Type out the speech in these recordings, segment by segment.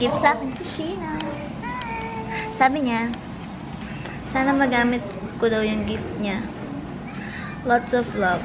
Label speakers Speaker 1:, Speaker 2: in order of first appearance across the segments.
Speaker 1: gift sa akin si Sheena. Sabi niya, sana magamit ko daw yung gift niya. Lots of love.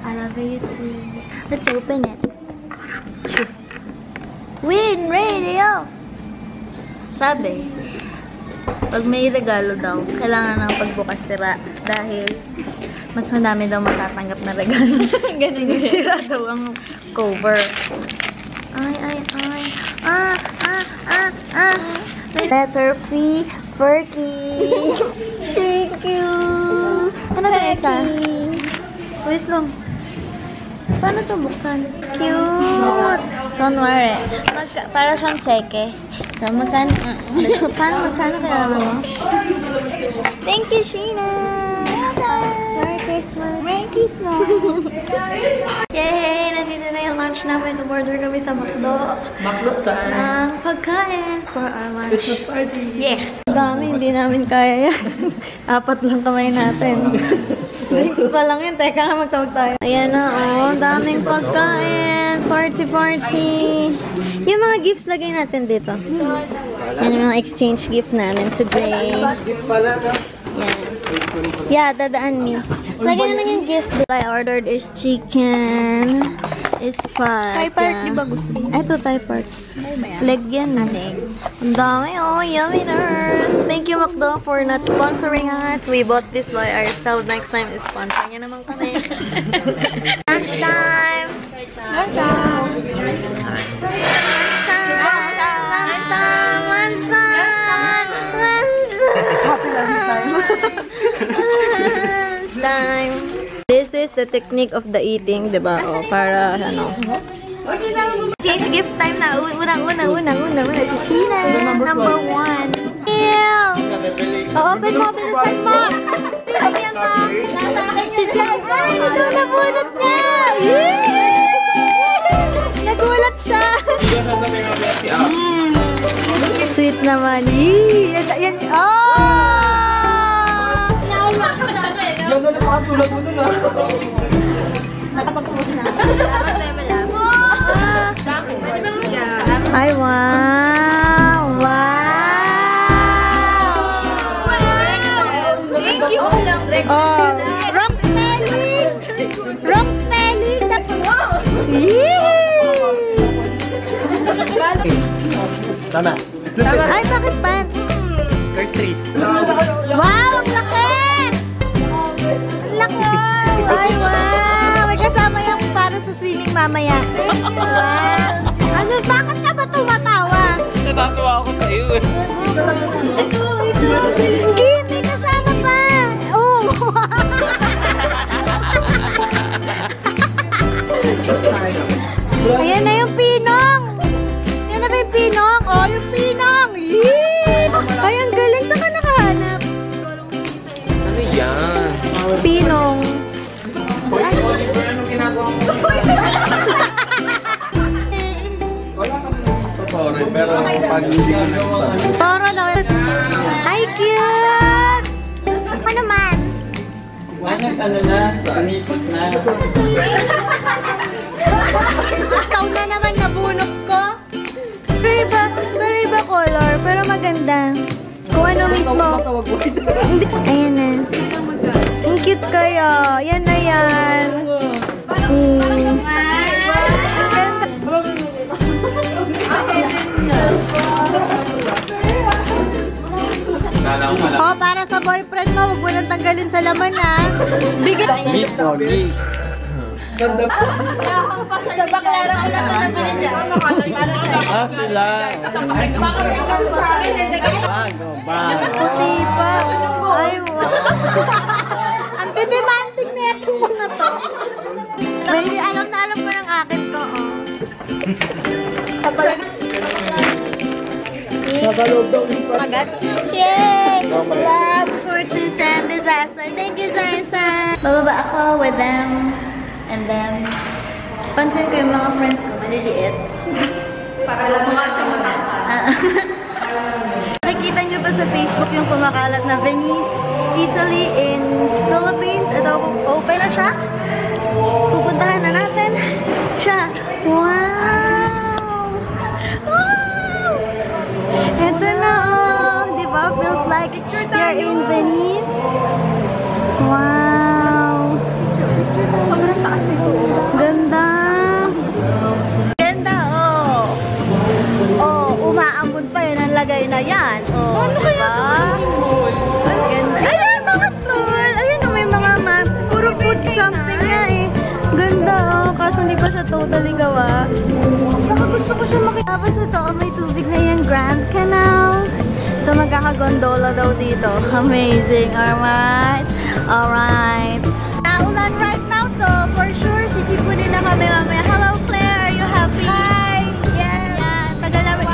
Speaker 1: I love you too. Let's open it. Win Radio! Sabi, pag may regalo daw, kailangan ng pagbukas sira dahil mas madami daw matatanggap na regalo. Ganun sira daw ang cover. Ay. Letter P, Ferky. Thank you. Ano na isa? Wait lang. Paano ito buksan? Cute! So, Noire, para siyang cheque. So, magkano kaya naman mo? Thank you, Sheena! Merry Christmas! Merry Christmas! Yay! Nandito na yung lunch namin. Order kami sa McDo.
Speaker 2: McDo time!
Speaker 1: Ang pagkain for our lunch.
Speaker 2: Christmas party!
Speaker 1: Yeah! Dami, hindi namin kaya yan. 4 lang kamay natin. Drinks pa lang yun. Teka nga, magtawag tayo. Ayan na, oh. Daming pagkain. Party. Yung mga gifts, lagay natin dito. Yan yung mga exchange gift namin today. Yan. Yeah, dadaan me. Lagay na lang yung gift. I ordered is chicken. Is pie. Thai part, di ba gusto mo? Ito, Thai part. Leg yan. Ang dami, oh. Yumminess. Thank you, McDo, for not sponsoring us. We bought this by ourselves. Next time, sponsor niya naman kami. Lunchtime! Lunchtime! This is the technique of the eating, diba? O, para, ano. Change gift time na. Una. Si Sheena. Number 1. Ew! O-open mo, bilisan mo! Bilisan mo! Si Jan. Ay, ito nabunot niya! Nagulat siya! Sweet naman. Yan. Oh!
Speaker 2: Yan na lang tulad mo nun
Speaker 1: Nakapag-post na. Ay, wow! Thank you! Oh, wrong spelling! Wrong spelling!
Speaker 2: Tama.
Speaker 1: Ay, bakit pants?
Speaker 2: Third street.
Speaker 1: Wow! Ang laki! Ang laki! Ay, wow! May kasama yung para sa swimming mamaya. Wow! Ano, bakit ka ba tumatawa?
Speaker 2: Natatawa ako sa iyo eh.
Speaker 1: Kim, may kasama pa! Oh! Ayan na yung pinong! Ayan na ba yung pinong? Oh, yung pinong! Yee! Ay, ang galing! Saan ka nakahanap?
Speaker 2: Ano yan?
Speaker 1: Pinong.
Speaker 2: Anong ginagawa mo? Wala kasi totoo pero pag hindi ko nagsasabi.
Speaker 1: Toro daw. Ay, cute! Ano man?
Speaker 2: Wala ka na, panipot na.
Speaker 1: Ikaw na naman nabunok ko. Pero iba color, pero maganda. Kung ano mismo. Ayan na. Ang cute kaya. Yan na yan. Oh, para sa boyfriend mo, huwag mo nang tanggalin sa laman, ha? Bigyan.
Speaker 2: Meat doggy.
Speaker 1: Sa baklarang ko lang na nabili dyan.
Speaker 2: Ah, sila.
Speaker 1: Puti pa. Ay, wow. Ang titimanting na itong mga to. Really, alam ko ng akin to, oh. Magat? Yay! Love, fortunes, and disaster. Thank you, Zaisa. Bababa ako with them. And then, pansin ko yung mga friends ko, maliliit. Para lang mga siya mga. Nakikita nyo ba sa Facebook yung kumakalat na Venice, Italy in Philippines? Ito, open na siya. Pupuntahan na natin siya. Wow! Wow! Feels like you're in Venice. Wow.
Speaker 3: Sobrang taas nito.
Speaker 1: Ganda. Ganda, oh. Oh, umaambon pa yun ang lagay na yan. Oh,
Speaker 3: Ano
Speaker 1: diba? Ganda. Ayan, mga stall. Ayun, oh, may mga puro food something nga eh. Ganda, oh. Kaso hindi pa siya totally gawa. Gusto ko siya makita. Tapos ito, oh, may tubig na yung Grand Canal. So, magkakagondola daw dito. Amazing. Alright. Alright. Naulan right now, so for sure, sisipunin na kami mamaya. Hello, Claire. Are you happy?
Speaker 3: Hi! Yes!
Speaker 1: Yeah, tagal namin.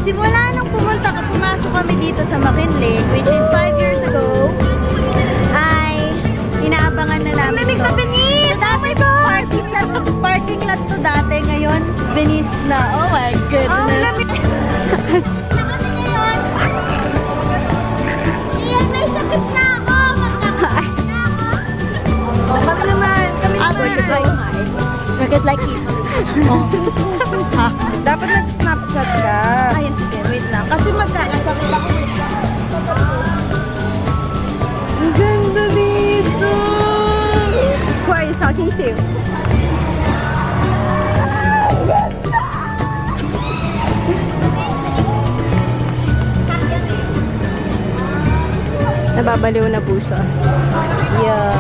Speaker 1: Simula nung pumasok kami dito sa McKinley, which is 5 years ago, ay inaabangan na namin
Speaker 3: Lamig
Speaker 1: to.
Speaker 3: sa Venice!
Speaker 1: So, dati parking lot to dati. Ngayon, Venice na. Oh my goodness.
Speaker 3: Oh, lamig!
Speaker 1: May sakit na ako! Magkakasakit na ako!
Speaker 3: Oh, kami naman! Kami naman!
Speaker 1: Rocket like this.
Speaker 3: Dapat nag-snapchat ka.
Speaker 1: Ayun, sige. Wait lang. Kasi magkakasakit ako.
Speaker 3: Ang ganda dito! Who are you talking to? Nababaliw na po siya.
Speaker 1: Yeah.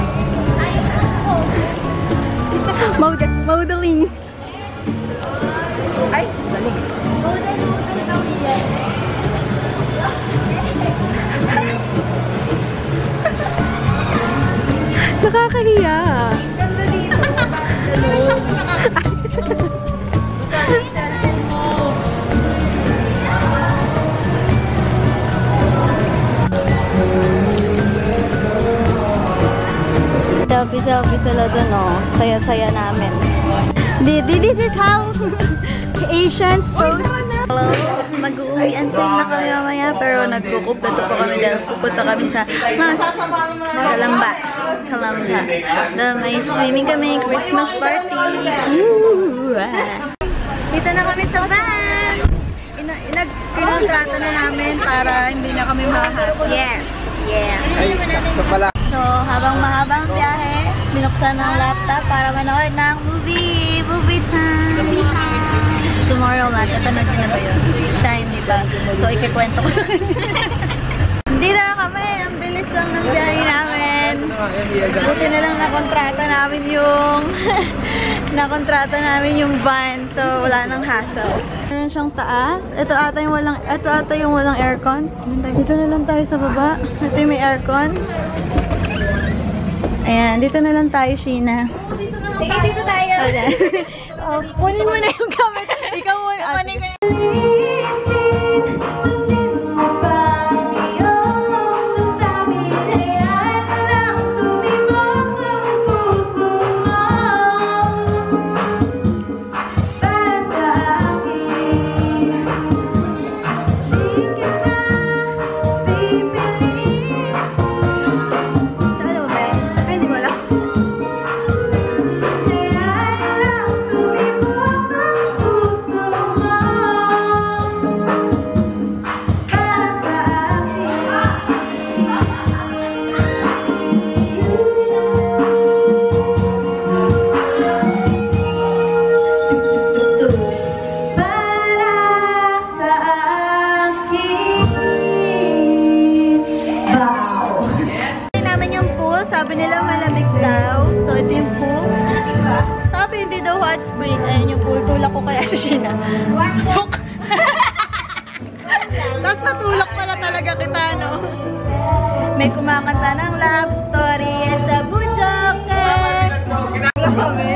Speaker 3: Modeling. Ay, dali.
Speaker 1: Model daw iyan.
Speaker 3: Nakakahiya.
Speaker 1: Ganda dito. Selfie sila dun, oh. Saya-saya namin. This is how Asians pose. Hello. Mag-uuwian na kami mamaya, pero nagkukumpleto pa kami dahil pupunta kami sa Calamba. Dahil may swimming kami, Christmas party. Dito na kami sa van. Kinontrata na namin para hindi na kami makahasol. Yes. Yeah. So, habang mahabang biyahe, binuksan ng laptop para manood ng movie. Movie time! Tomorrowland. Ito na din na ba yun? Siya hindi ba? So, ikikwento ko sa kanya. Hindi na kami. Ang bilis lang ng biyahe namin. Buti na lang nakontrata namin yung van. So, wala nang hassle. Meron siyang taas. Ito ata yung walang aircon. Dito na lang tayo sa baba. Ito yung may aircon. Ayan, dito na lang tayo, Sheena.
Speaker 3: Sige, dito tayo.
Speaker 1: Oh, kunin mo na yung gamit. Ikaw muna. Kunin ko sabi nila malamig daw. So, ito yung pool. Sabi, hindi daw hot spring. Ayan yung pool. Tulak ko kaya sa Sheena. Tapos natulak pala talaga kita, no? May kumakanta ng love story sa Bujokan. Wala kami.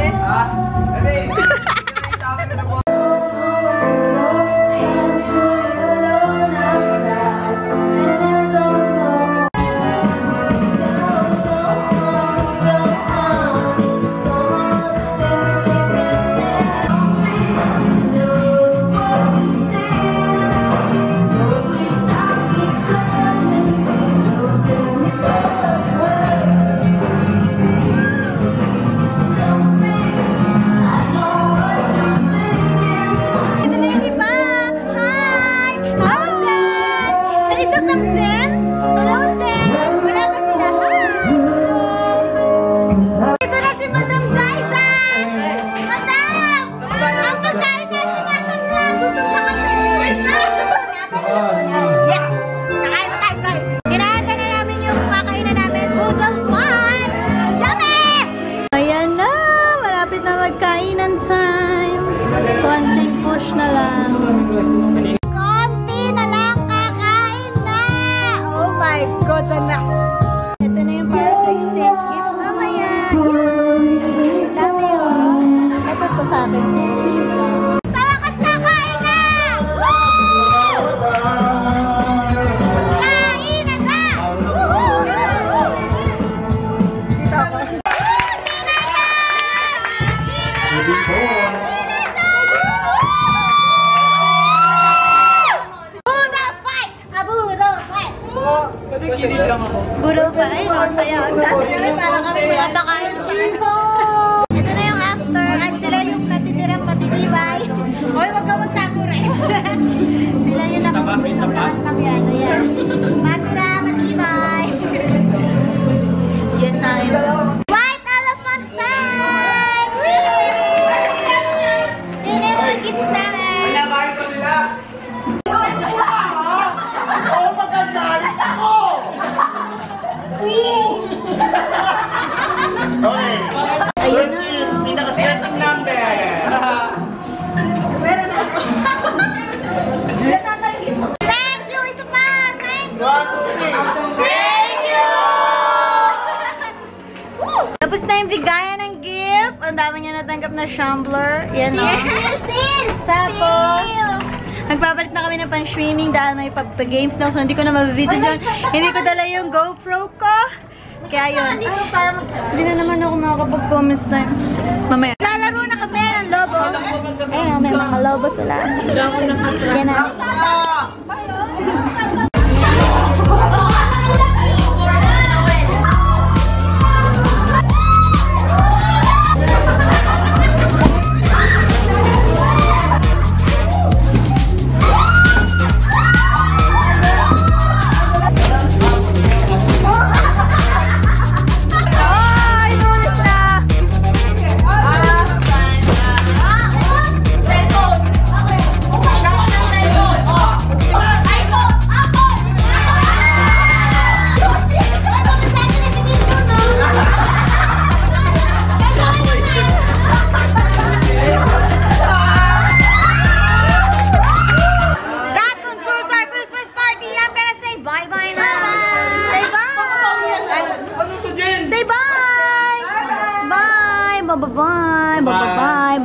Speaker 1: lang. Konti na lang kakain na! Oh my goodness! Ito na yung para sa exchange gift mamaya. Yay! Dami oh. Ito to sa akin to. Sa wakas kakain na! Woo! Kain na na! Woohoo! Dito ako. Budol pa. Ay, ang saya. Ang dami namin para kami wala kakain siya. Ito na yung after. At sila yung natitirang matitibay. Hoy, wag ka magtago rin. Sila yung nakakubos ng lahat ng yan. Ayan. Matira, matibay. Yes, tayo. White elephant time! Yun na yung mga gifts namin.
Speaker 2: Pinakain ko nila!
Speaker 4: Okay.
Speaker 1: Ayun na.
Speaker 4: Pinakasigat ng number.
Speaker 1: Thank you, ito pa! Thank you!
Speaker 4: Thank
Speaker 1: you! Tapos na yung bigayan ng gift. Ang dami niya natanggap na Shambler. Yan o. Tapos, nagpapalit na kami ng pan-streaming dahil may pag-games daw. So, hindi ko na mabibidyo dyan. Hindi ko dala yung GoPro ko. Kaya yun. Hindi na naman ako makakapag-comments time. Mamaya. Lalaro na kami ng lobo. Ayun, may mga lobo sila. Yan na.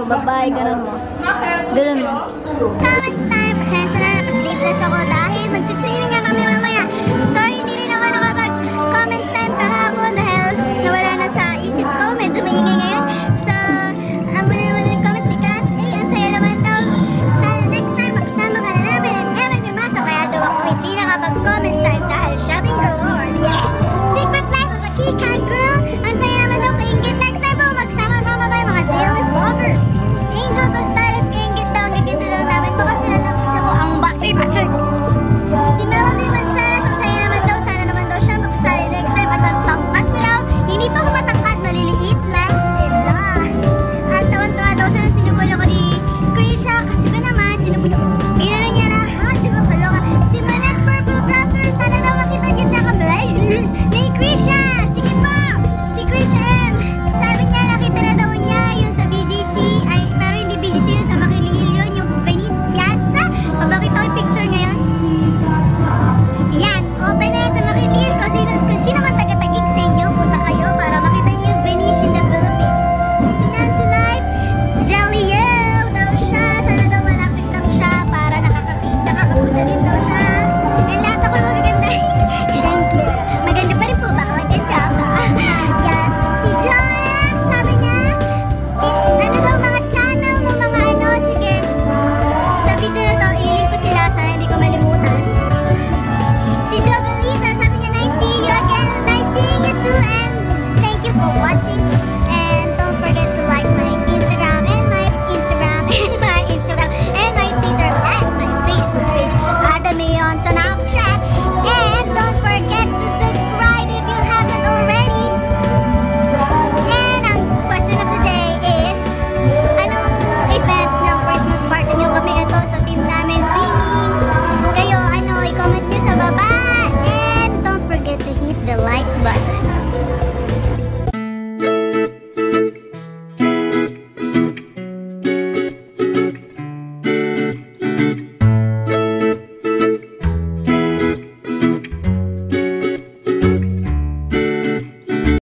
Speaker 1: Bye-bye. Ganun mo. Ganun mo.
Speaker 5: Next time, pasensya na, nakasleepless ako dahil magsiswimming nga kami mamaya. Sorry, hindi rin ako nakapag-comment time kahapon dahil nawala na sa isip ko. Medyo maingay ngayon. So, ang wala ng comments si Kat, ang saya naman daw. Sana next time, makasama ka na namin at Evan Pimaso. Kaya daw ako hindi nakapag-comment time dahil shopping galore. Yeah! Secret life of a Kika girl. Ang saya naman daw kaingit. Next time po, magsama-sama ba yung mga daily vloggers? Angel Costales, kaingit daw. Ang gaganda daw namin. Baka sila lang ako ang battery. Si Melanie Manzana, ang saya naman daw. Sana naman daw siya magsali next time. At ang tangkad ko daw. Hindi pa ako matangkad. Maliliit lang sila. At tawan-tawa daw siya nang sinubol ako ni Krisha. Kasi ba naman, sinubol ako. Ginano niya na, ha? Di ba kaloka? Si Manette Purple Brother, sana daw makita niya sa kamay. Ni Krisha! Sige pa! Si Krisha M. Sabi niya, nakita na daw niya yung sa BGC. Ay, pero hindi BGC yun, sa Makiling yun, yung Venice Piazza. Pabakita ko yung picture ngayon. Yan, open na yan sa Makiling. Kung sino man taga-tagig sa inyo, punta kayo para makita niyo yung Venice in the Philippines. Si Nancy Life, Jelly Yell daw siya. Sana daw malapit lang siya para nakakapunta din daw siya. And lahat ako magaganda. Thank you. Maganda pa rin po ba? Maganda ka. Yan. Si Joel, sabi niya, ano daw mga channel mo, mga ano, sige. Sa video na to, ililink ko sila, sana hindi ko malimutan. Si Jovelisa, sabi niya, nice seeing you again. Nice seeing you too, and thank you for watching. And don't forget to like my Instagram and my Instagram and my Instagram and my Twitter and my Facebook page. Adami on Snapchat. And don't forget to subscribe if you haven't already. And ang question of the day is, anong event ng Christmas party nyo? Kami ito sa team namin singing. Kayo, ano, i-comment nyo sa baba. And don't forget to hit the like button.